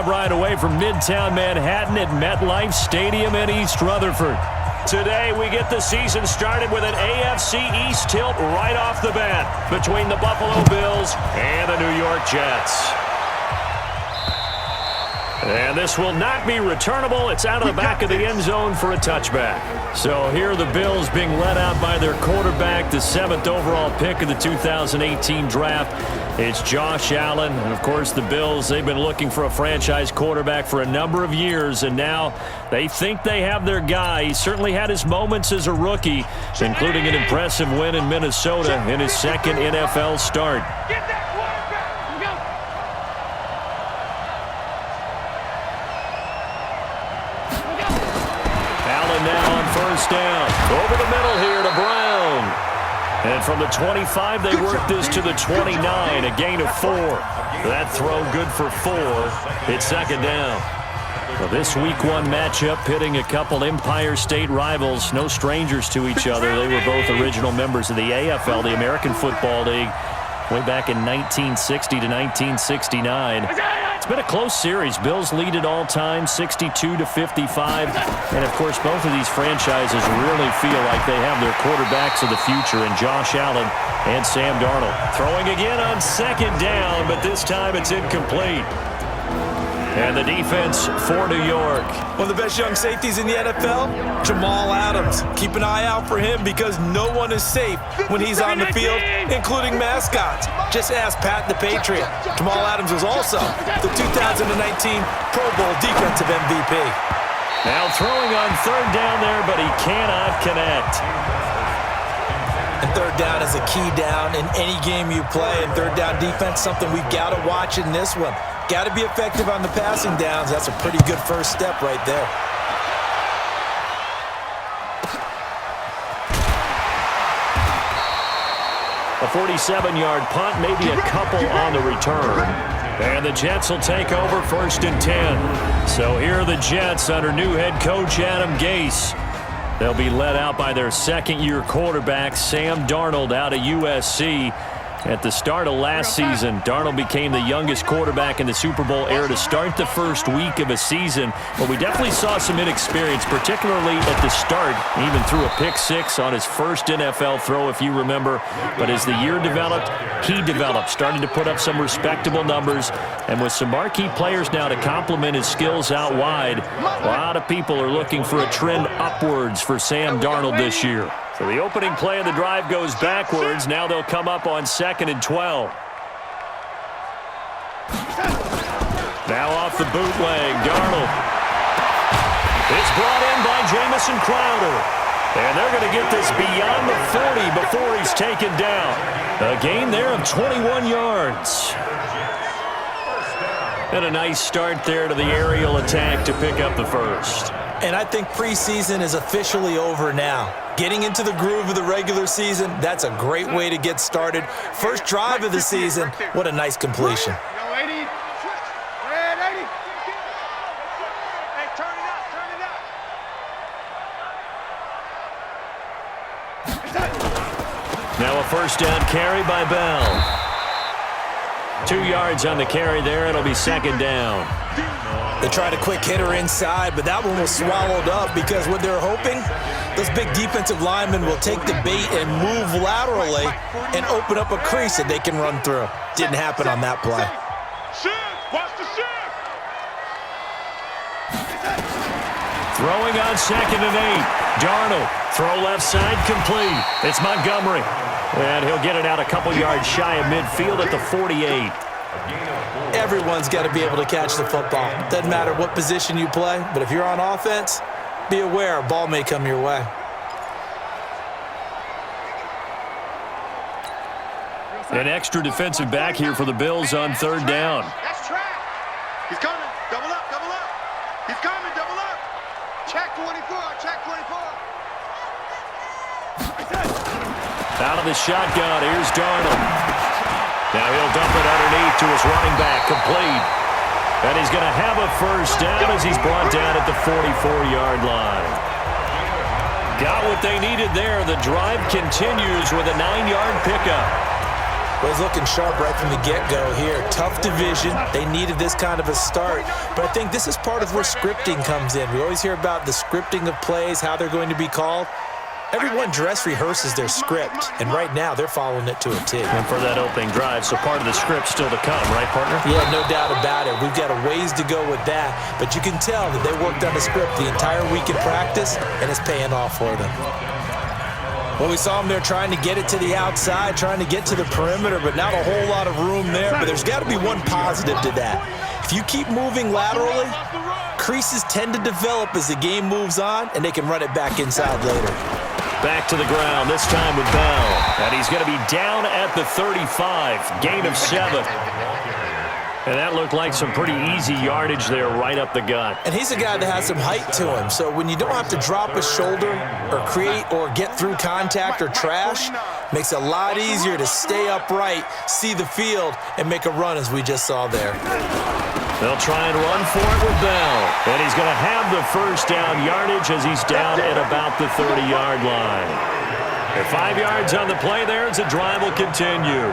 Right away from Midtown Manhattan at MetLife Stadium in East Rutherford. Today we get the season started with an AFC East tilt right off the bat between the Buffalo Bills and the New York Jets. And this will not be returnable. It's out of the back of the end zone for a touchback. So here are the Bills being led out by their quarterback, the 7th overall pick of the 2018 draft. It's Josh Allen. And, of course, the Bills, they've been looking for a franchise quarterback for a number of years, and now they think they have their guy. He certainly had his moments as a rookie, including an impressive win in Minnesota in his second NFL start. Down over the middle here to Brown, and from the 25 they work this to the 29, a gain of 4. That throw good for 4. It's second down. Well, this week 1 matchup pitting a couple Empire State rivals, no strangers to each other. They were both original members of the AFL, the American Football League, way back in 1960 to 1969. It's been a close series. Bills lead it all time, 62-55. And, of course, both of these franchises really feel like they have their quarterbacks of the future in Josh Allen and Sam Darnold. Throwing again on second down, but this time it's incomplete. And the defense for New York. One of the best young safeties in the NFL, Jamal Adams. Keep an eye out for him because no one is safe when he's on the field, including mascots. Just ask Pat the Patriot. Jamal Adams was also the 2019 Pro Bowl Defensive MVP. Now throwing on third down there, but he cannot connect. And third down is a key down in any game you play. And third down defense, something we've got to watch in this one. Got to be effective on the passing downs. That's a pretty good first step right there. A 47-yard punt, maybe a couple on the return. And the Jets will take over 1st and 10. So here are the Jets under new head coach Adam Gase. They'll be led out by their second-year quarterback, Sam Darnold, out of USC. At the start of last season, Darnold became the youngest quarterback in the Super Bowl era to start the first week of a season. But we definitely saw some inexperience, particularly at the start. He even threw a pick-6 on his first NFL throw, if you remember. But as the year developed, he developed, starting to put up some respectable numbers. And with some marquee players now to complement his skills out wide, a lot of people are looking for a trend upwards for Sam Darnold this year. So the opening play of the drive goes backwards. Now they'll come up on 2nd and 12. Now off the bootleg, Darnold. It's brought in by Jamison Crowder. And they're going to get this beyond the 40 before he's taken down. A gain there of 21 yards. And a nice start there to the aerial attack to pick up the first. And I think preseason is officially over now. Getting into the groove of the regular season, that's a great way to get started. First drive of the season, what a nice completion. Now a first down carry by Bell. 2 yards on the carry there. It'll be second down. They tried a quick hitter inside, but that one was swallowed up because what they're hoping, those big defensive linemen will take the bait and move laterally and open up a crease that they can run through. Didn't happen on that play. Throwing on 2nd and 8. Darnold, throw left side, complete. It's Montgomery. And he'll get it out a couple yards shy of midfield at the 48. Everyone's got to be able to catch the football. Doesn't matter what position you play, but if you're on offense, be aware a ball may come your way. An extra defensive back here for the Bills on third down. That's track. He's coming. Double up, double up. He's coming, double up. Check 24, check 24. Out of the shotgun, here's Darnold. Now he'll dump it underneath to his running back, complete. And he's going to have a first down as he's brought down at the 44-yard line. Got what they needed there. The drive continues with a 9-yard pickup. Well, he's looking sharp right from the get-go here. Tough division. They needed this kind of a start. But I think this is part of where scripting comes in. We always hear about the scripting of plays, how they're going to be called. Everyone dress rehearses their script, and right now they're following it to a T. And for that opening drive, so part of the script still to come, right, partner? Yeah, no doubt about it. We've got a ways to go with that, but you can tell that they worked on the script the entire week in practice, and it's paying off for them. Well, we saw them there trying to get it to the outside, trying to get to the perimeter, but not a whole lot of room there. But there's got to be one positive to that. If you keep moving laterally, creases tend to develop as the game moves on, and they can run it back inside later. Back to the ground, this time with Bell. And he's going to be down at the 35, gain of 7. And that looked like some pretty easy yardage there right up the gut. And he's a guy that has some height to him. So when you don't have to drop a shoulder or create or get through contact or trash, makes it a lot easier to stay upright, see the field, and make a run as we just saw there. They'll try and run for it with Bell. And he's going to have the first down yardage as he's down at about the 30-yard line. And 5 yards on the play there as the drive will continue.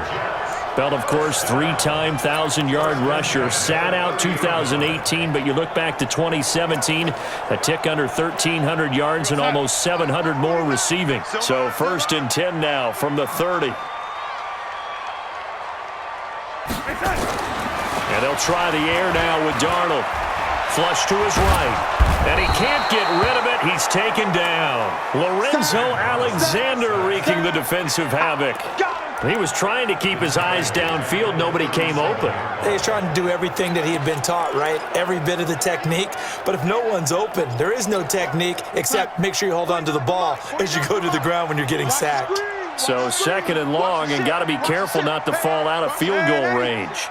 Bell, of course, 3-time 1,000-yard rusher. Sat out 2018, but you look back to 2017, a tick under 1,300 yards and almost 700 more receiving. So 1st and 10 now from the 30. And they'll try the air now with Darnold. Flush to his right. And he can't get rid of it. He's taken down. Lorenzo Alexander wreaking the defensive havoc. He was trying to keep his eyes downfield. Nobody came open. He's trying to do everything that he had been taught, right? Every bit of the technique. But if no one's open, there is no technique except make sure you hold on to the ball as you go to the ground when you're getting sacked. So 2nd and long, and got to be careful not to fall out of field goal range.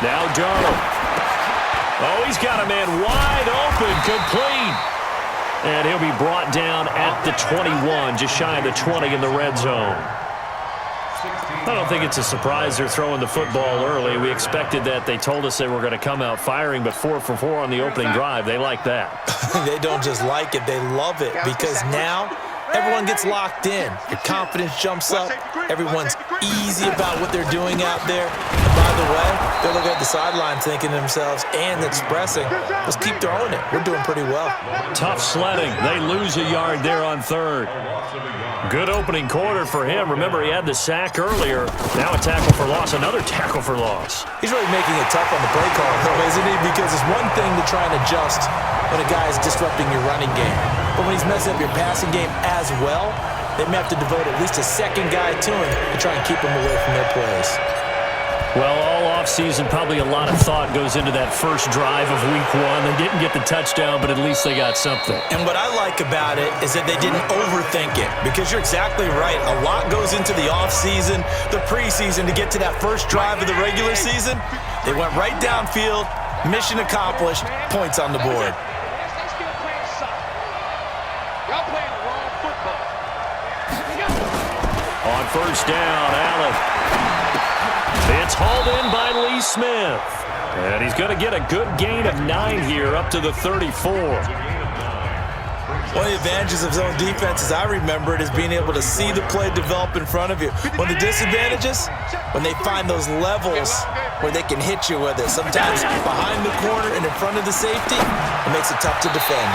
Now Darnold. Oh, he's got a man wide open, complete. And he'll be brought down at the 21, just shy of the 20 in the red zone. I don't think it's a surprise they're throwing the football early. We expected that. They told us they were going to come out firing, but 4 for 4 on the opening drive. They like that. They don't just like it, they love it, because now everyone gets locked in. Your confidence jumps up. Everyone's easy about what they're doing out there. And by the way, they're looking at the sideline thinking to themselves and expressing, let's keep throwing it. We're doing pretty well. Tough sledding. They lose a yard there on 3rd. Good opening quarter for him. Remember, he had the sack earlier. Now a tackle for loss, another tackle for loss. He's really making it tough on the play call, though, isn't he? Because it's one thing to try and adjust when a guy is disrupting your running game. But when he's messing up your passing game as well, they may have to devote at least a second guy to him to try and keep him away from their plays. Well, all offseason, probably a lot of thought goes into that first drive of week 1. They didn't get the touchdown, but at least they got something. And what I like about it is that they didn't overthink it, because you're exactly right. A lot goes into the offseason, the preseason to get to that first drive of the regular season. They went right downfield, mission accomplished, points on the board. On 1st down, Allen. It's hauled in by Lee Smith. And he's going to get a good gain of 9 here up to the 34. One of the advantages of zone defense, as I remember it, is being able to see the play develop in front of you. One of the disadvantages, when they find those levels where they can hit you with it. Sometimes behind the corner and in front of the safety, it makes it tough to defend.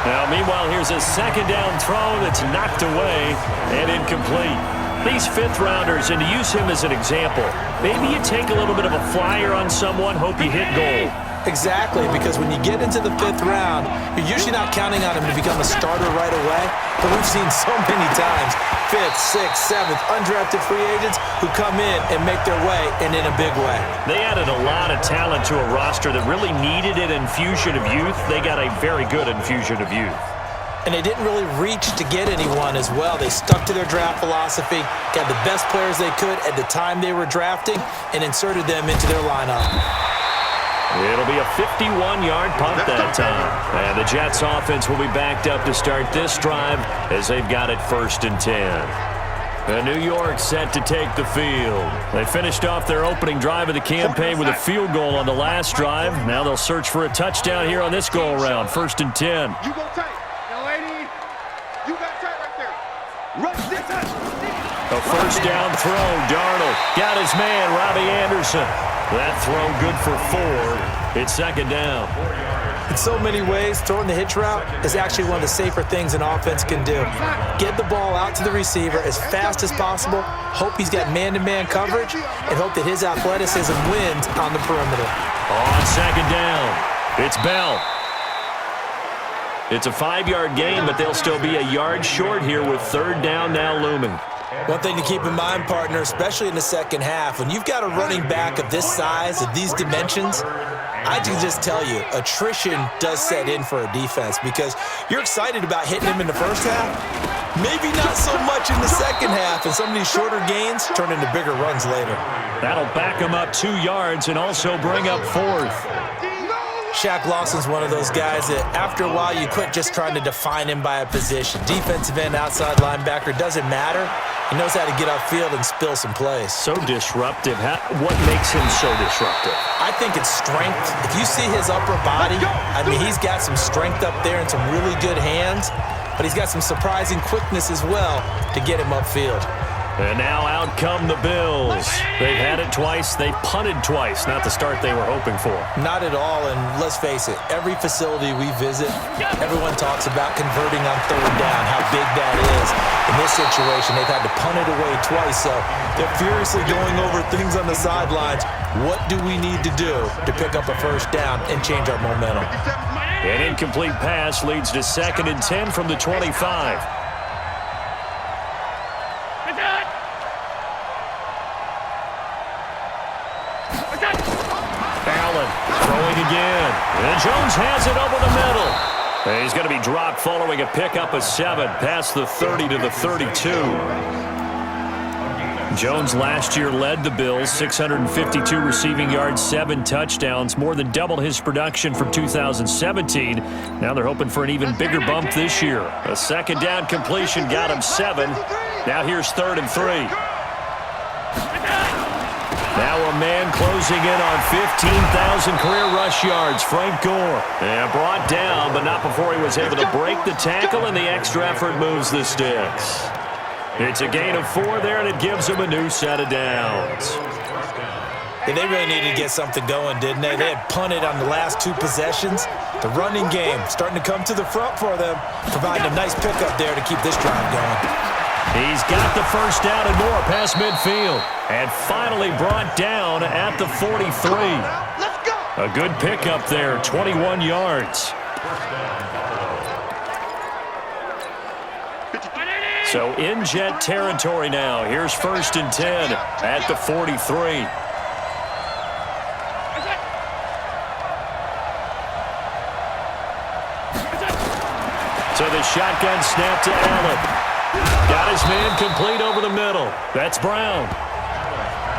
Now, meanwhile, here's a 2nd down throw that's knocked away and incomplete. These 5th-rounders, and to use him as an example, maybe you take a little bit of a flyer on someone, hope you hit goal. Exactly, because when you get into the 5th round, you're usually not counting on him to become a starter right away. But we've seen so many times 5th, 6th, 7th, undrafted free agents who come in and make their way, and in a big way. They added a lot of talent to a roster that really needed an infusion of youth. They got a very good infusion of youth. And they didn't really reach to get anyone as well. They stuck to their draft philosophy, got the best players they could at the time they were drafting, and inserted them into their lineup. It'll be a 51-yard punt that time. And the Jets offense will be backed up to start this drive as they've got it 1st and 10. And New York set to take the field. They finished off their opening drive of the campaign with a field goal on the last drive. Now they'll search for a touchdown here on this go-around. 1st and 10. You go tight. Now, lady, you got tight right there. Rush this touch. A first down throw. Darnold got his man, Robbie Anderson. That throw good for 4. It's 2nd down. In so many ways, throwing the hitch route is actually one of the safer things an offense can do. Get the ball out to the receiver as fast as possible, hope he's got man-to-man coverage, and hope that his athleticism wins on the perimeter. On 2nd down, it's Bell. It's a 5-yard gain, but they'll still be a yard short here with 3rd down now looming. One thing to keep in mind, partner, especially in the second half, when you've got a running back of this size, of these dimensions, I can just tell you, attrition does set in for a defense because you're excited about hitting him in the first half. Maybe not so much in the second half, and some of these shorter gains turn into bigger runs later. That'll back him up 2 yards and also bring up 4th. Shaq Lawson's one of those guys that after a while you quit just trying to define him by a position. Defensive end, outside linebacker, doesn't matter. He knows how to get upfield and spill some plays. So disruptive. What makes him so disruptive? I think it's strength. If you see his upper body, I mean, he's got some strength up there and some really good hands, but he's got some surprising quickness as well to get him upfield. And now out come the Bills. They've had it twice. They've punted twice. Not the start they were hoping for. Not at all, and let's face it, every facility we visit, everyone talks about converting on 3rd down, how big that is. In this situation, they've had to punt it away twice, so they're furiously going over things on the sidelines. What do we need to do to pick up a 1st down and change our momentum? An incomplete pass leads to 2nd and 10 from the 25. Allen throwing again. And Jones has it over the middle. And he's going to be dropped following a pickup of 7 past the 30 to the 32. Jones last year led the Bills, 652 receiving yards, 7 touchdowns, more than doubled his production from 2017. Now they're hoping for an even bigger bump this year. A 2nd down completion got him 7. Now here's 3rd and 3. Now a man closing in on 15,000 career rush yards, Frank Gore. And brought down, but not before he was able to break the tackle, and the extra effort moves the sticks. It's a gain of 4 there, and it gives him a new set of downs. Yeah, they really needed to get something going, didn't they? They had punted on the last 2 possessions. The running game starting to come to the front for them, providing a nice pickup there to keep this drive going. He's got the 1st down and more past midfield. And finally brought down at the 43. A good pickup there, 21 yards. So in Jet territory now. Here's 1st and 10 at the 43. So the shotgun snap to Allen. Got his man complete over the middle. That's Brown.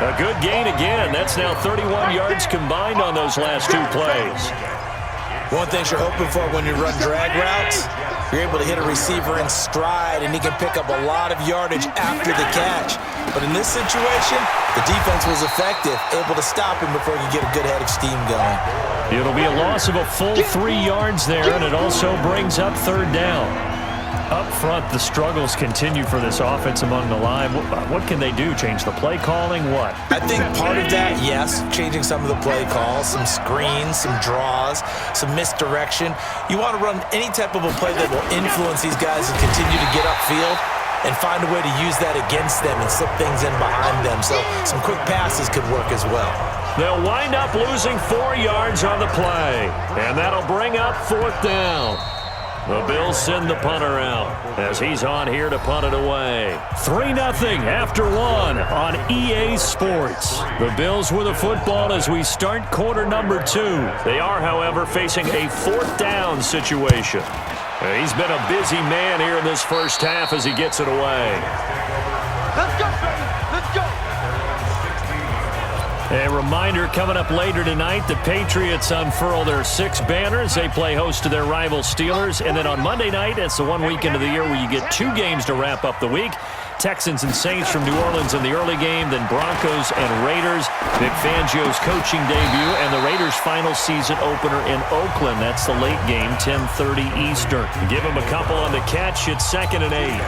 A good gain again. That's now 31 yards combined on those last 2 plays. One thing you're hoping for when you run drag routes, you're able to hit a receiver in stride, and he can pick up a lot of yardage after the catch. But in this situation, the defense was effective, able to stop him before he could get a good head of steam going. It'll be a loss of a full 3 yards there, and it also brings up 3rd down. Up front, the struggles continue for this offense among the line. What can they do? Change the play calling? What? I think part of that, yes, changing some of the play calls, some screens, some draws, some misdirection. You want to run any type of a play that will influence these guys and continue to get upfield and find a way to use that against them and slip things in behind them. So some quick passes could work as well. They'll wind up losing 4 yards on the play, and that'll bring up 4th down. The Bills send the punter out as he's on here to punt it away. 3-0 after 1 on EA Sports. The Bills with the football as we start quarter number 2. They are, however, facing a 4th down situation. He's been a busy man here in this first half as he gets it away. Let's go, baby. Let's go. A reminder, coming up later tonight, the Patriots unfurl their 6 banners. They play host to their rival Steelers. And then on Monday night, it's the one weekend of the year where you get 2 games to wrap up the week. Texans and Saints from New Orleans in the early game, then Broncos and Raiders. Vic Fangio's coaching debut and the Raiders' final season opener in Oakland. That's the late game, 10:30 Eastern. Give them a couple on the catch. It's 2nd and 8.